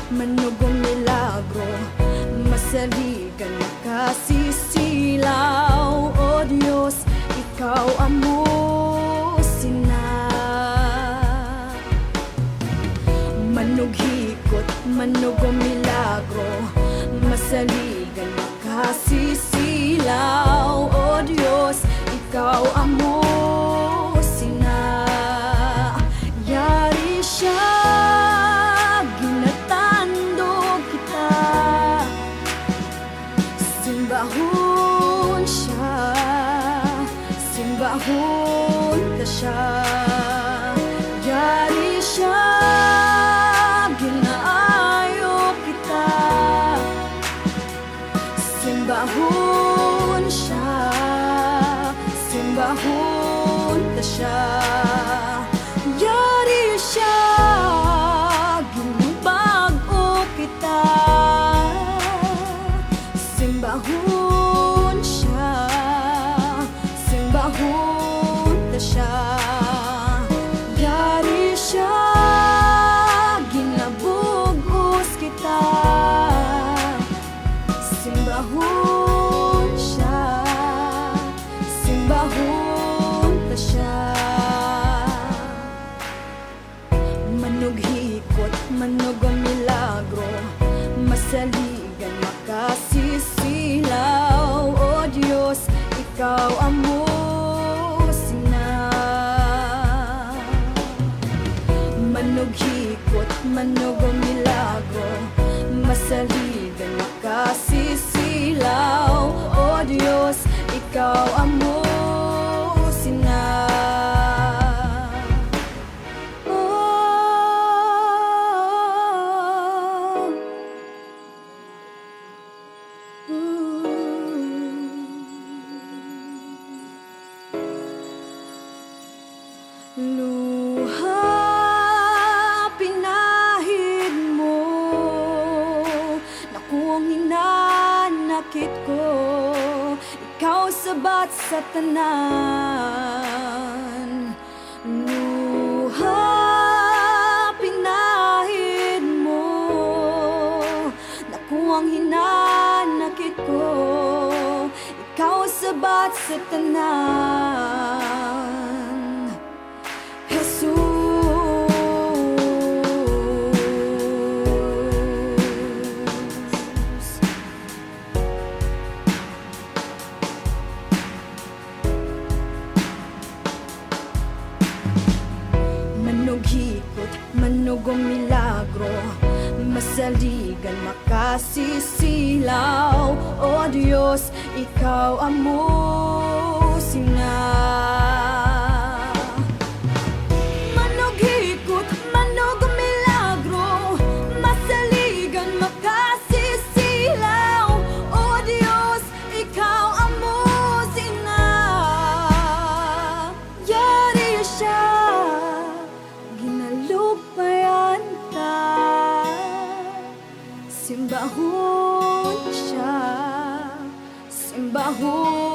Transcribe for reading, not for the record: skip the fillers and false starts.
manugong milagro, masaligan makasisilaw. O Diyos, Ikaw amusin na. Manughikot, manugong milagro, masaligan makasisilaw. O Diyos, Ikaw amusin na. Yari siya, ginatandog kita, simbahon siya, simbahon ka siya. Yari siya, ginaayo kita, simbahon siya, simbahon ka siya. Yari siya, ginubag-o kita, simbahon siya, simbahon ka siya. Yari siya, ginabugos kita, simbahon siya, simbahon ka siya. Manughikot, manugong milagro, masaligan makasisilaw. O Diyos, Ikaw amusin na. Manughikot, manugong milagro, masaligan makasisilaw. O Diyos, Ikaw amusin na. Luha, pinahid mo, naku ang hinanakit ko, Ikaw sabat sa tanan. Luha, pinahid mo, naku ang hinanakit ko, Ikaw sabat sa tanan. Manughikot, manugong milagro, masaligan makasisilaw. O Diyos, Ikaw amusin na. Manughikot, manugong milagro, masaligan makasisilaw. O Diyos, Ikaw amusin na. Yari siya, ginalugpayan ka, simbahon siya, simbahon